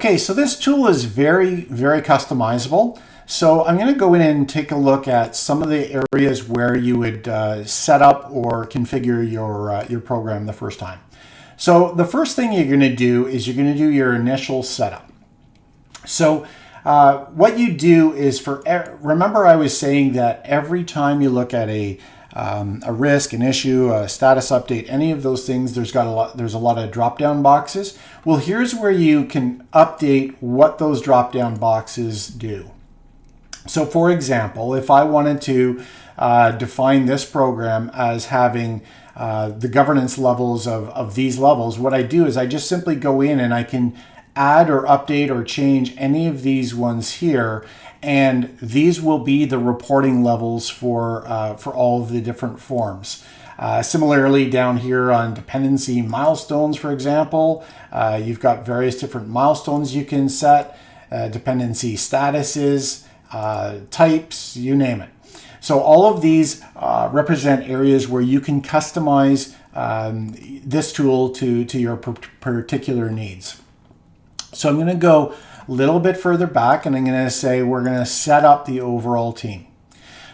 Okay, so this tool is very customizable. So I'm going to go in and take a look at some of the areas where you would set up or configure your program the first time. So the first thing you're going to do is you're going to do your initial setup. So what you do is remember I was saying that every time you look at a risk, an issue, a status update, any of those things, there's a lot of drop-down boxes. Well, here's where you can update what those drop-down boxes do. So for example, if I wanted to define this program as having the governance levels of these levels, what I do is I just simply go in and I can add or update or change any of these ones here, and these will be the reporting levels for all of the different forms. Similarly, down here on dependency milestones, for example, you've got various different milestones you can set, dependency statuses, types, you name it. So all of these represent areas where you can customize this tool to your particular needs. So I'm going to go a little bit further back and I'm going to say we're going to set up the overall team.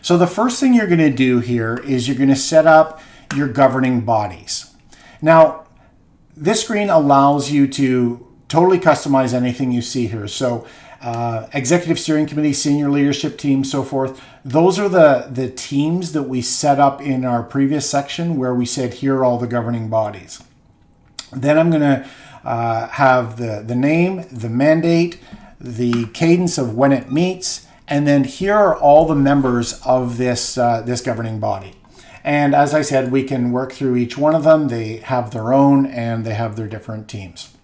So the first thing you're going to do here is you're going to set up your governing bodies. Now, this screen allows you to totally customize anything you see here. So executive steering committee, senior leadership team, so forth. Those are the teams that we set up in our previous section where we said here are all the governing bodies. Then I'm going to have the name, the mandate, the cadence of when it meets, and then here are all the members of this governing body. And as I said, we can work through each one of them. They have their own and they have their different teams.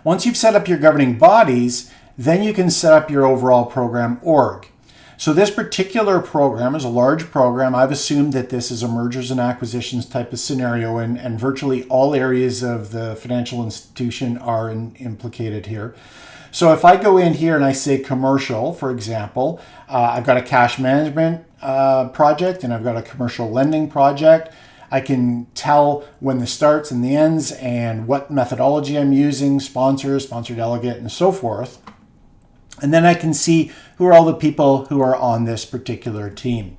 Once you've set up your governing bodies, then you can set up your overall program org. So this particular program is a large program. I've assumed that this is a mergers and acquisitions type of scenario, and virtually all areas of the financial institution are implicated here. So if I go in here and I say commercial, for example, I've got a cash management project and I've got a commercial lending project. I can tell when the starts and the ends and what methodology I'm using, sponsor delegate, and so forth. And then I can see who are all the people who are on this particular team.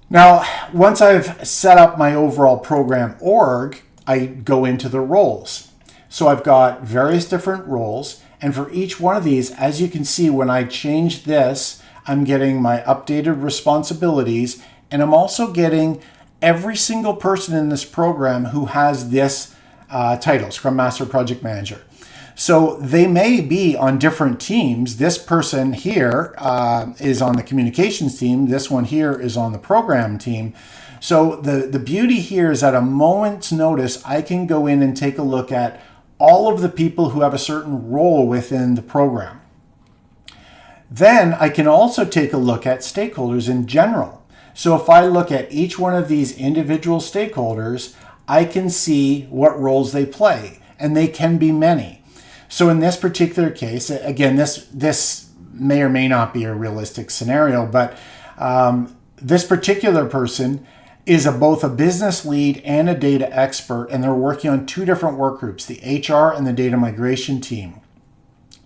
Now, once I've set up my overall program org, I go into the roles. So I've got various different roles, and for each one of these, as you can see, when I change this, I'm getting my updated responsibilities, and I'm also getting every single person in this program who has this title, Scrum Master Project Manager. So they may be on different teams. This person here is on the communications team. This one here is on the program team. So the beauty here is at a moment's notice, I can go in and take a look at all of the people who have a certain role within the program. Then I can also take a look at stakeholders in general. So if I look at each one of these individual stakeholders, I can see what roles they play, and they can be many. So in this particular case, again, this may or may not be a realistic scenario, but this particular person is both a business lead and a data expert, and they're working on two different work groups, the HR and the data migration team,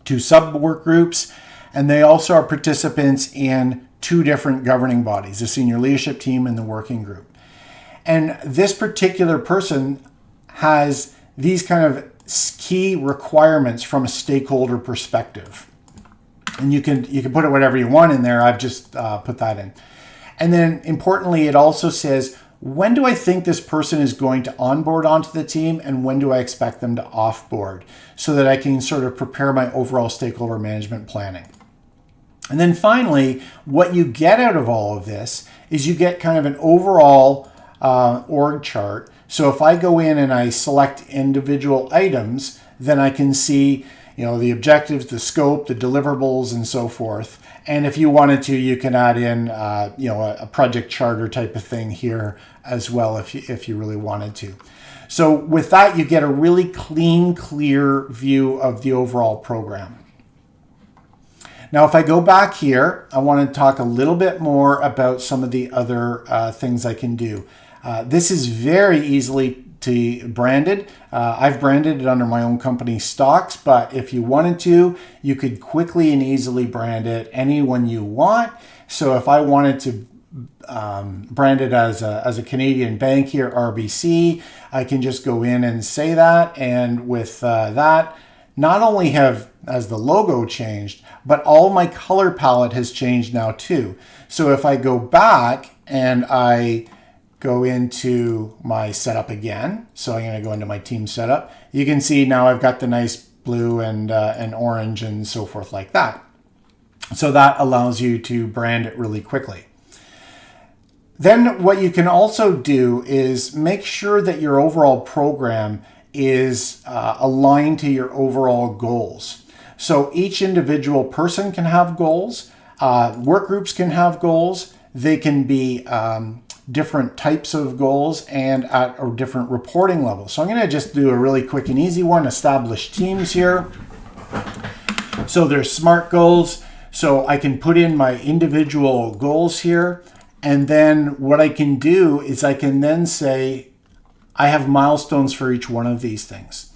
two sub-work groups, and they also are participants in two different governing bodies, the senior leadership team and the working group. And this particular person has these kind of key requirements from a stakeholder perspective. And you can put it whatever you want in there. I've just put that in. And then importantly, it also says, when do I think this person is going to onboard onto the team and when do I expect them to offboard, so that I can sort of prepare my overall stakeholder management planning. And then finally, what you get out of all of this is you get kind of an overall org chart. So if I go in and I select individual items, then I can see, the objectives, the scope, the deliverables, and so forth. And if you wanted to, you can add in, a project charter type of thing here as well, if you really wanted to. So with that, you get a really clean, clear view of the overall program. Now, if I go back here, I want to talk a little bit more about some of the other things I can do. This is very easily to branded. I've branded it under my own company stocks, but if you wanted to, you could quickly and easily brand it anyone you want. So if I wanted to brand it as a Canadian bank here, RBC, I can just go in and say that. And with that, not only has the logo changed, but all my color palette has changed now too. So if I go back and I go into my setup again, so I'm going to go into my team setup, you can see now I've got the nice blue and orange and so forth like that. So that allows you to brand it really quickly. Then what you can also do is make sure that your overall program is aligned to your overall goals. So each individual person can have goals. Work groups can have goals. They can be different types of goals and at a different reporting levels. So I'm going to just do a really quick and easy one, establish teams here. So there's SMART goals. So I can put in my individual goals here. And then what I can do is I can then say, I have milestones for each one of these things.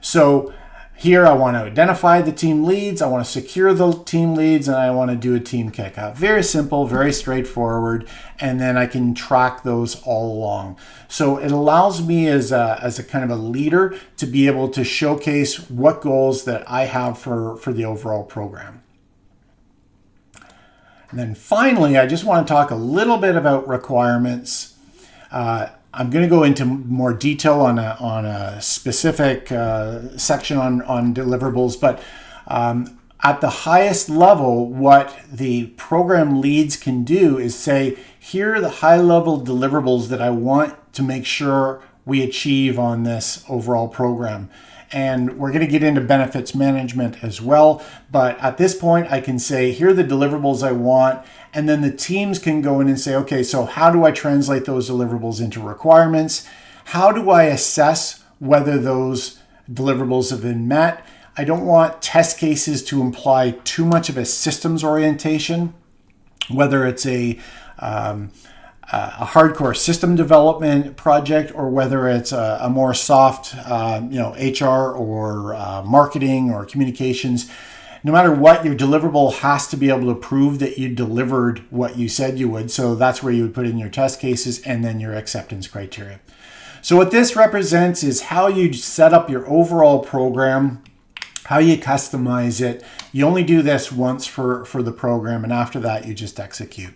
So here I want to identify the team leads, I want to secure the team leads, and I want to do a team kickoff. Very simple, very straightforward, and then I can track those all along. So it allows me as a kind of a leader to be able to showcase what goals that I have for the overall program. And then finally, I just want to talk a little bit about requirements. I'm going to go into more detail on a specific section on deliverables, but at the highest level, what the program leads can do is say, here are the high-level deliverables that I want to make sure we achieve on this overall program. And we're going to get into benefits management as well. But at this point, I can say, here are the deliverables I want. And then the teams can go in and say, okay, so how do I translate those deliverables into requirements? How do I assess whether those deliverables have been met? I don't want test cases to imply too much of a systems orientation, whether it's a hardcore system development project or whether it's a more soft, HR or marketing or communications. No matter what, your deliverable has to be able to prove that you delivered what you said you would. So that's where you would put in your test cases and then your acceptance criteria. So what this represents is how you set up your overall program, how you customize it. You only do this once for the program, and after that, you just execute.